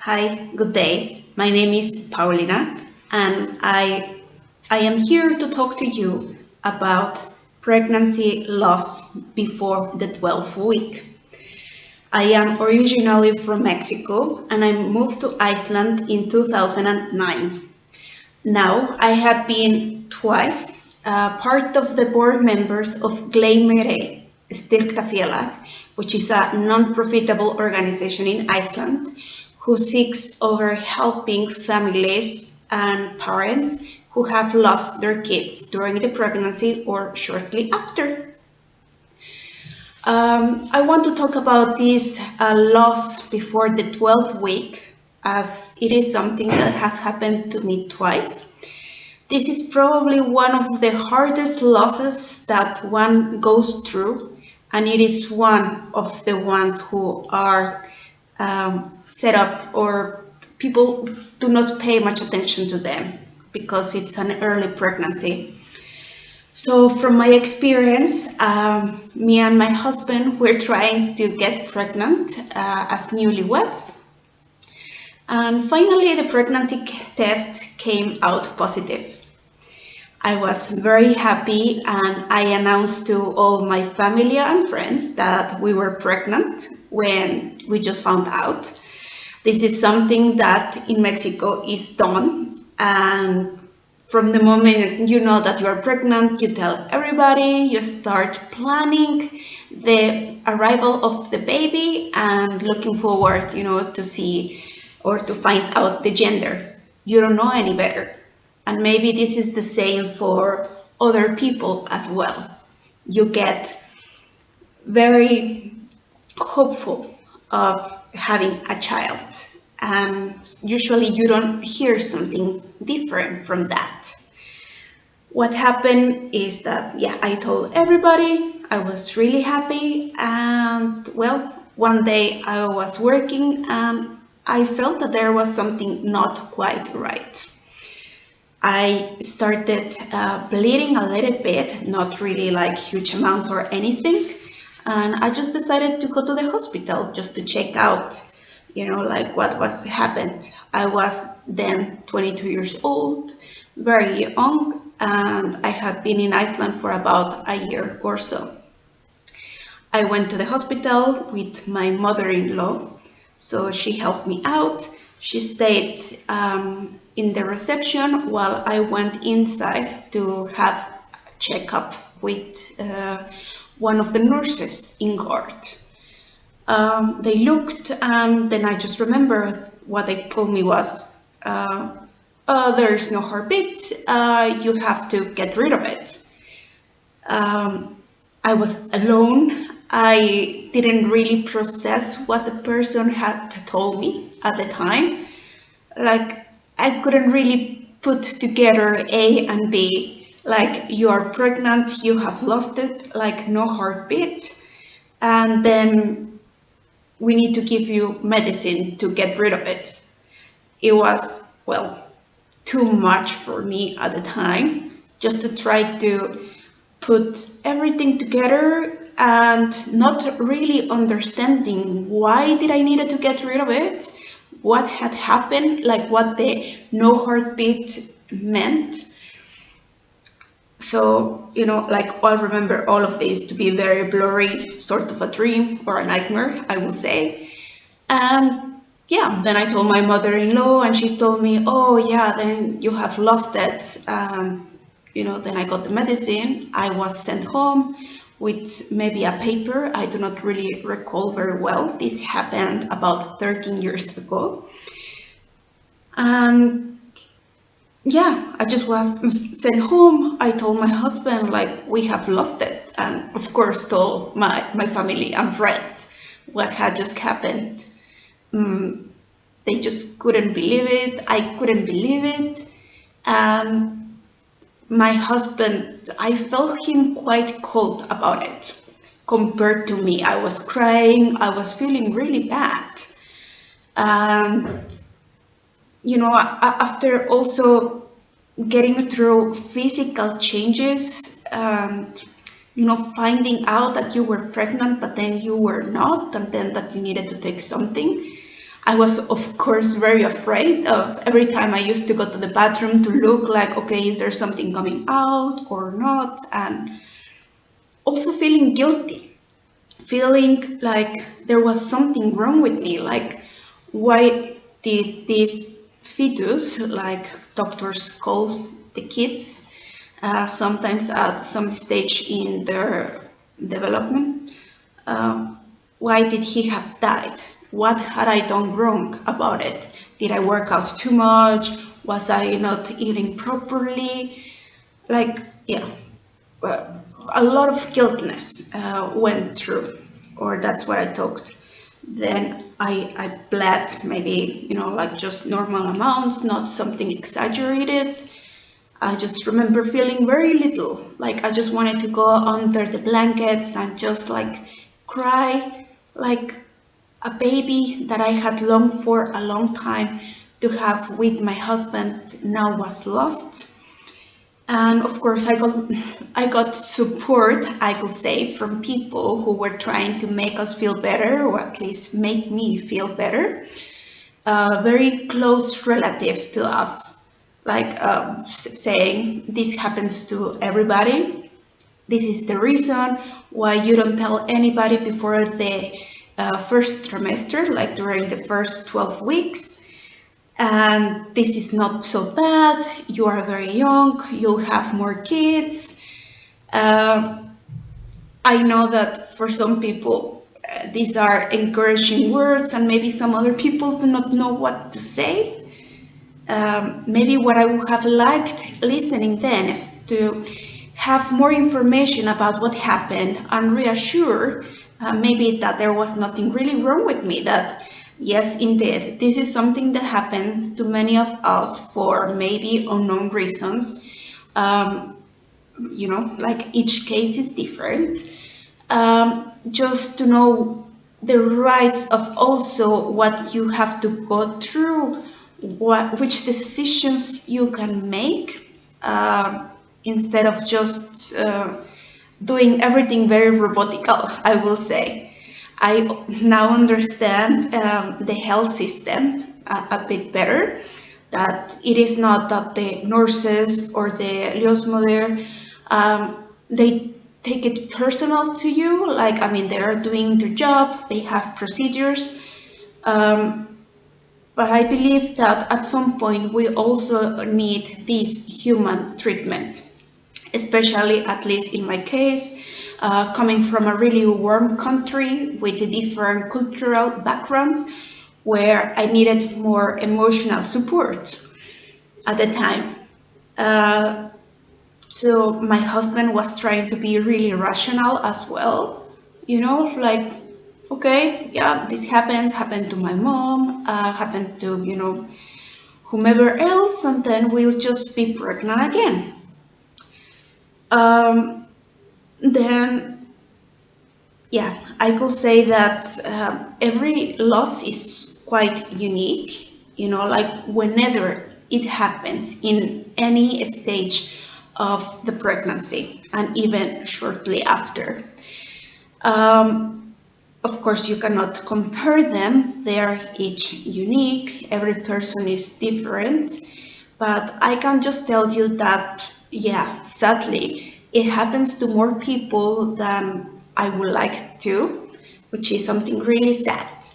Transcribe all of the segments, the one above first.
Hi, good day. My name is Paulina, and I am here to talk to you about pregnancy loss before the 12th week. I am originally from Mexico, and I moved to Iceland in 2009. Now, I have been twice part of the board members of Gleimere Styrktafélag, which is a non-profitable organization in Iceland who seeks over helping families and parents who have lost their kids during the pregnancy or shortly after. I want to talk about this loss before the 12th week, as it is something that has happened to me twice. This is probably one of the hardest losses that one goes through, and it is one of the ones who are set up or people do not pay much attention to them because it's an early pregnancy. So from my experience, me and my husband were trying to get pregnant as newlyweds. And finally, the pregnancy test came out positive. I was very happy and I announced to all my family and friends that we were pregnant when we just found out. This is something that in Mexico is done, and from the moment you know that you are pregnant, you tell everybody, you start planning the arrival of the baby and looking forward, to see or to find out the gender. You don't know any better. And maybe this is the same for other people as well. You get very hopeful of having a child, and usually you don't hear something different from that. What happened is that, I told everybody I was really happy, and well, one day I was working and I felt that there was something not quite right. I started bleeding a little bit, not really like huge amounts or anything. And I just decided to go to the hospital just to check out, like what was happened. I was then 22 years old, very young, and I had been in Iceland for about a year or so. I went to the hospital with my mother-in-law, so she helped me out. She stayed in the reception while I went inside to have a checkup with one of the nurses in guard. They looked, and then I just remember what they told me was, there's no heartbeat, you have to get rid of it. I was alone. I didn't really process what the person had told me at the time. Like, I couldn't really put together A and B. Like, you are pregnant, you have lost it, like no heartbeat, and then we need to give you medicine to get rid of it. It was, too much for me at the time, just to try to put everything together and not really understanding why did I needed to get rid of it, what had happened, like what the no heartbeat meant. So, I'll remember all of this to be very blurry, sort of a dream or a nightmare, I will say. And then I told my mother-in-law, and she told me, oh yeah, then you have lost it. Then I got the medicine. I was sent home with maybe a paper. I do not really recall very well. This happened about 13 years ago. And I just was sent home. I told my husband, like, we have lost it. And of course told my family and friends what had just happened. They just couldn't believe it. I couldn't believe it. And my husband, I felt him quite cold about it compared to me. I was crying. I was feeling really bad. And, after also getting through physical changes, and, finding out that you were pregnant, but then you were not, and then that you needed to take something, I was, of course, very afraid of every time I used to go to the bathroom to look like, okay, is there something coming out or not? And also feeling guilty, feeling like there was something wrong with me. Like, why did this fetus, like doctors call the kids, sometimes at some stage in their development, why did he have died? What had I done wrong about it? Did I work out too much? Was I not eating properly? Like, yeah, a lot of guiltness went through, or that's what I talked. Then I bled, maybe, like just normal amounts, not something exaggerated. I just remember feeling very little, like I just wanted to go under the blankets and just like cry, like a baby that I had longed for a long time to have with my husband now was lost. And of course, I got support, I could say, from people who were trying to make us feel better, or at least make me feel better. Very close relatives to us, like saying, this happens to everybody. This is the reason why you don't tell anybody before the first trimester, like during the first 12 weeks. And this is not so bad. You are very young. You'll have more kids. I know that for some people, these are encouraging words, and maybe some other people do not know what to say. Maybe what I would have liked listening then is to have more information about what happened and reassure maybe that there was nothing really wrong with me, that yes, indeed, this is something that happens to many of us for maybe unknown reasons. Like each case is different. Just to know the rights of also what you have to go through, which decisions you can make, instead of just doing everything very robotical, I will say. I now understand the health system a bit better, that it is not that the nurses or the Liosmother, they take it personal to you. Like, I mean, they are doing their job, they have procedures. But I believe that at some point we also need this human treatment, especially, at least in my case, coming from a really warm country with different cultural backgrounds, where I needed more emotional support at the time. So my husband was trying to be really rational as well, like, okay, yeah, this happened to my mom, happened to, whomever else, and then we'll just be pregnant again. Then, yeah, I could say that every loss is quite unique, like whenever it happens in any stage of the pregnancy and even shortly after. Of course, you cannot compare them. They are each unique. Every person is different. But I can just tell you that, yeah, sadly, it happens to more people than I would like to, which is something really sad.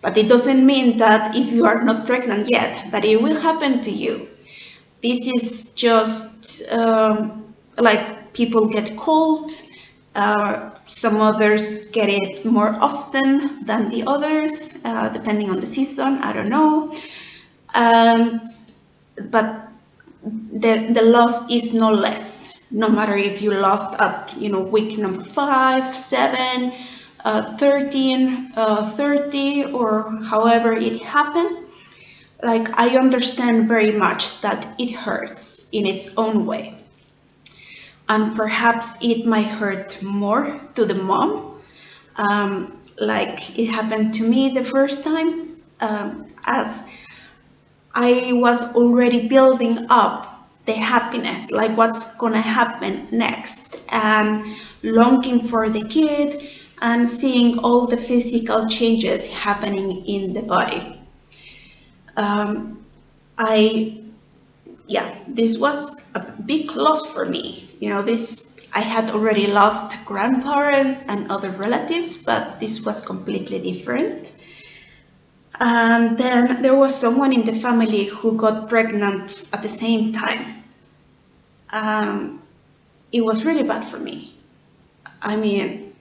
But it doesn't mean that if you are not pregnant yet, that it will happen to you. This is just like people get cold. Some others get it more often than the others, depending on the season. I don't know. But the loss is no less. No matter if you lost at week number 5, 7, 13, 30, or however it happened. Like, I understand very much that it hurts in its own way. And perhaps it might hurt more to the mom, like it happened to me the first time, as I was already building up the happiness, like what's gonna happen next, and longing for the kid and seeing all the physical changes happening in the body. Um, I yeah, this was a big loss for me. This I had already lost grandparents and other relatives, but this was completely different. And then there was someone in the family who got pregnant at the same time. Um, it was really bad for me. I mean,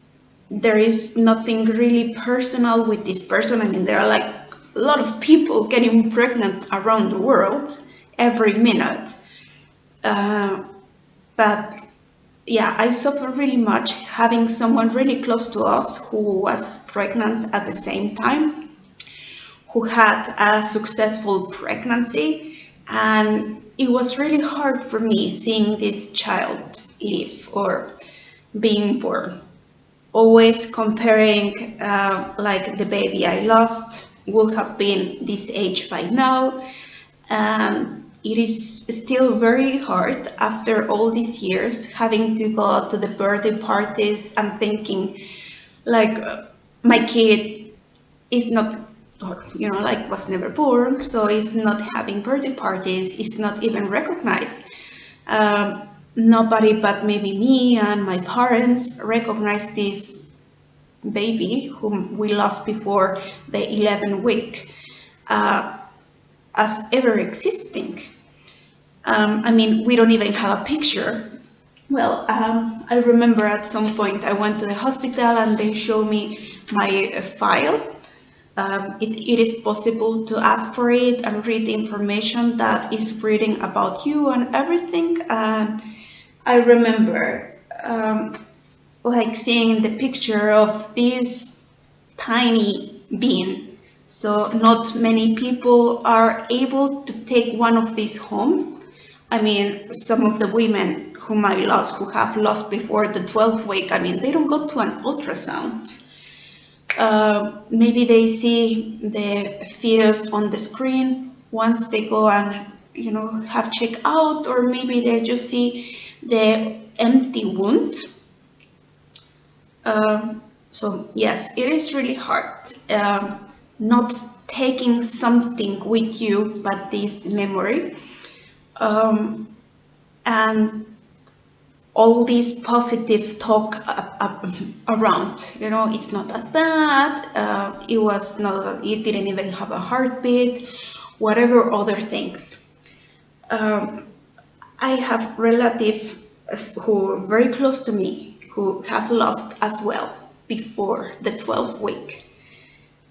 there is nothing really personal with this person. I mean, there are like a lot of people getting pregnant around the world every minute. Uh, but yeah, I suffer really much having someone really close to us who was pregnant at the same time, who had a successful pregnancy, and it was really hard for me seeing this child live or being born. Always comparing, like the baby I lost would have been this age by now. It is still very hard after all these years having to go to the birthday parties and thinking like my kid is not, or like was never born, so it's not having birthday parties, it's not even recognized. Nobody but maybe me and my parents recognize this baby whom we lost before the 11th week as ever existing. I mean, we don't even have a picture. Well, I remember at some point I went to the hospital and they showed me my file. It is possible to ask for it and read the information that is reading about you and everything. And I remember like seeing the picture of this tiny bean. So not many people are able to take one of these home. I mean, some of the women whom I lost, who have lost before the 12th week, I mean, they don't go to an ultrasound. Maybe they see the fetus on the screen once they go and have checked out, or maybe they just see the empty wound. So yes, it is really hard not taking something with you but this memory, and all this positive talk around. It's not that bad. It was not. It didn't even have a heartbeat. Whatever other things. I have relatives who are very close to me who have lost as well before the 12th week.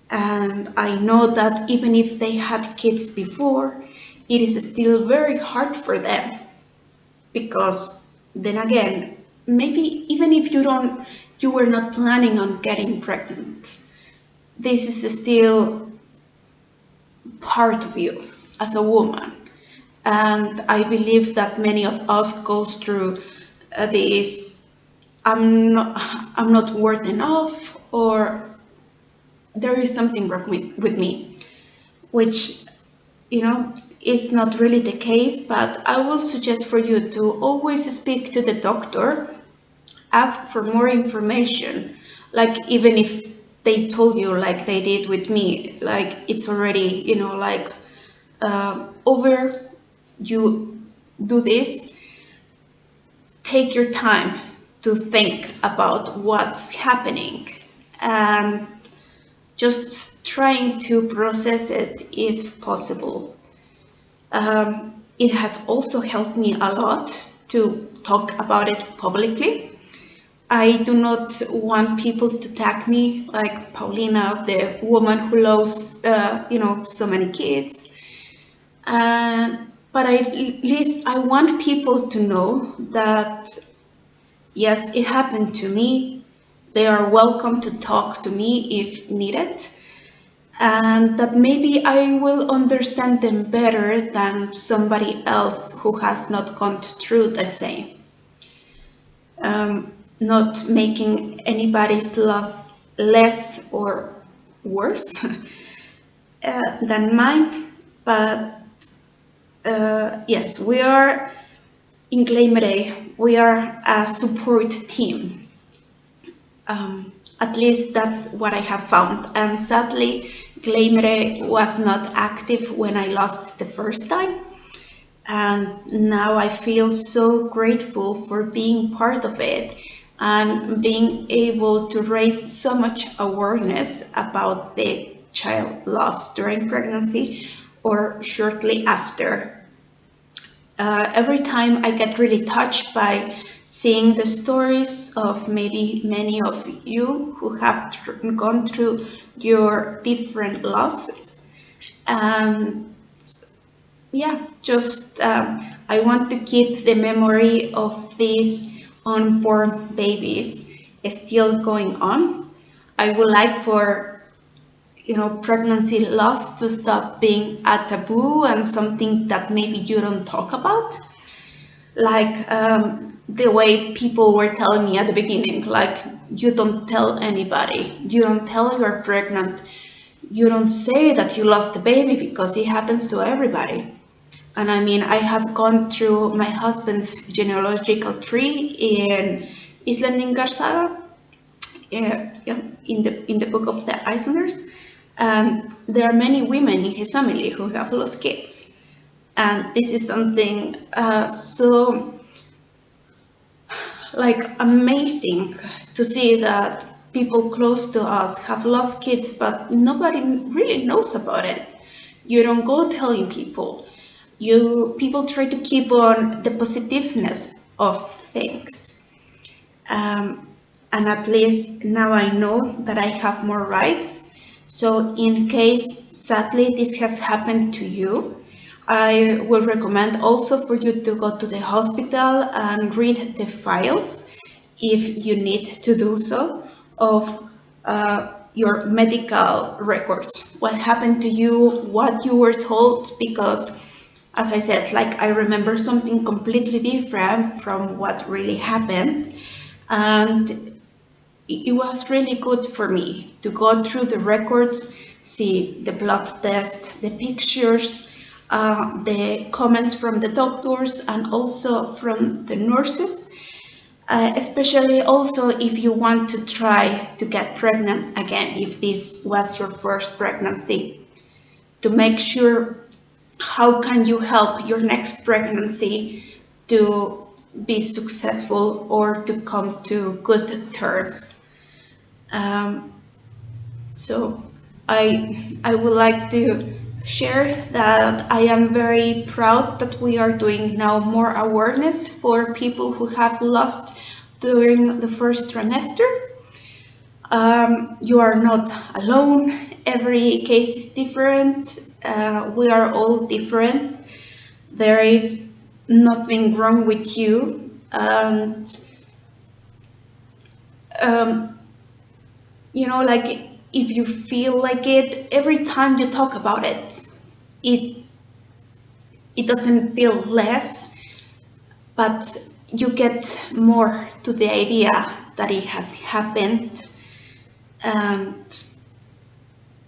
And I know that even if they had kids before, it is still very hard for them because then again, maybe even if you were not planning on getting pregnant, this is still part of you as a woman. And I believe that many of us goes through this, I'm not worth enough, or there is something wrong with me, which is not really the case. But I will suggest for you to always speak to the doctor, ask for more information, like even if they told you like they did with me, like it's already like over, you do this, take your time to think about what's happening and just trying to process it if possible. It has also helped me a lot to talk about it publicly. I do not want people to tag me like Paulina, the woman who lost, so many kids. But at least I want people to know that, yes, it happened to me. They are welcome to talk to me if needed. And that maybe I will understand them better than somebody else who has not gone through the same. Not making anybody's loss less or worse than mine, but yes, we are in Gleimere, we are a support team. At least that's what I have found. And sadly, Gleimre was not active when I lost the first time. And now I feel so grateful for being part of it and being able to raise so much awareness about the child loss during pregnancy or shortly after. Every time I get really touched by seeing the stories of maybe many of you who have gone through your different losses. And yeah, just I want to keep the memory of these unborn babies still going on. I would like for pregnancy loss to stop being a taboo and something that maybe you don't talk about, like the way people were telling me at the beginning, like you don't tell anybody, you don't tell you're pregnant, you don't say that you lost the baby because it happens to everybody. And I mean, I have gone through my husband's genealogical tree in Islendingar Saga, yeah, in the book of the Icelanders. And there are many women in his family who have lost kids. And this is something so like amazing to see that people close to us have lost kids, but nobody really knows about it. You don't go telling people. People try to keep on the positiveness of things. And at least now I know that I have more rights. So in case sadly this has happened to you, I will recommend also for you to go to the hospital and read the files if you need to do so of your medical records, what happened to you, what you were told, because as I said, like I remember something completely different from what really happened. And it was really good for me to go through the records, see the blood test, the pictures, the comments from the doctors and also from the nurses, especially also if you want to try to get pregnant again, if this was your first pregnancy, to make sure how can you help your next pregnancy to be successful or to come to good terms. So I would like to share that I am very proud that we are doing now more awareness for people who have lost during the first trimester. You are not alone. Every case is different. We are all different. There is nothing wrong with you. And like if you feel like it, every time you talk about it, it doesn't feel less, but you get more to the idea that it has happened. And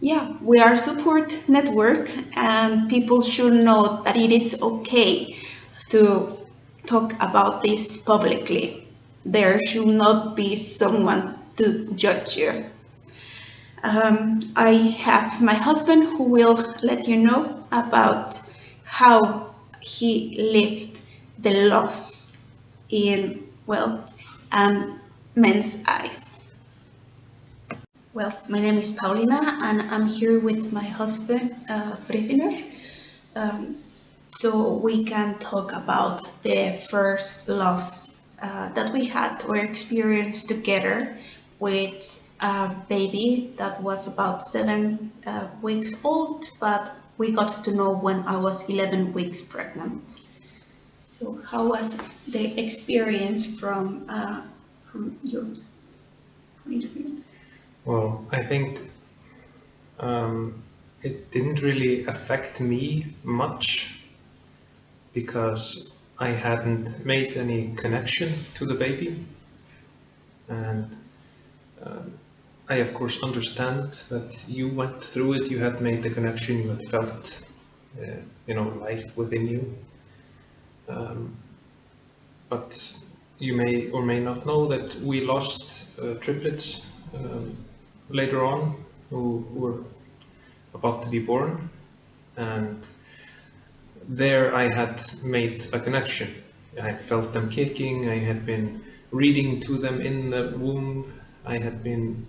yeah, we are a support network and people should know that it is okay to talk about this publicly. There should not be someone to judge you. I have my husband who will let you know about how he lived the loss in, well, men's eyes. Well, my name is Paulina and I'm here with my husband, Friðfinnur. So we can talk about the first loss that we had or experienced together with a baby that was about 7 weeks old, but we got to know when I was 11 weeks pregnant. So how was the experience from your point of view? Well, I think it didn't really affect me much because I hadn't made any connection to the baby. And I, of course, understand that you went through it, you had made the connection, you had felt, life within you. But you may or may not know that we lost triplets later on who were about to be born, and there I had made a connection. I had felt them kicking, I had been reading to them in the womb, I had been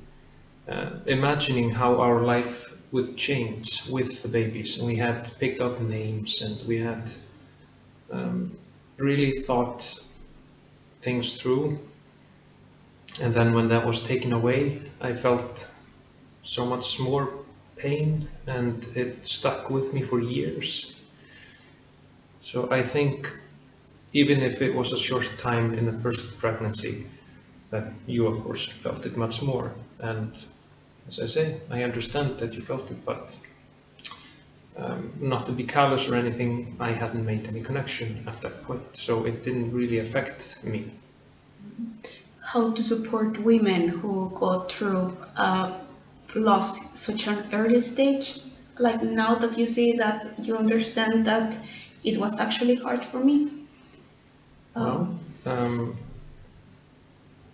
imagining how our life would change with the babies. And we had picked up names and we had really thought things through. And then when that was taken away, I felt so much more pain and it stuck with me for years. So I think even if it was a short time in the first pregnancy, that you of course felt it much more. And as I say, I understand that you felt it, but not to be callous or anything, I hadn't made any connection at that point, so it didn't really affect me. How to support women who go through loss such an early stage? Like now that you see that you understand that it was actually hard for me. Well,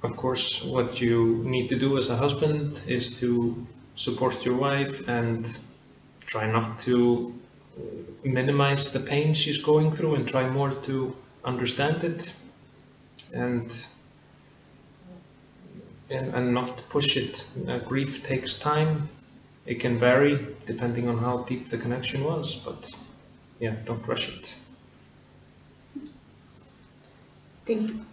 of course, what you need to do as a husband is to support your wife and try not to minimize the pain she's going through and try more to understand it and and not push it. Grief takes time. It can vary depending on how deep the connection was, but yeah, don't rush it. Thank you.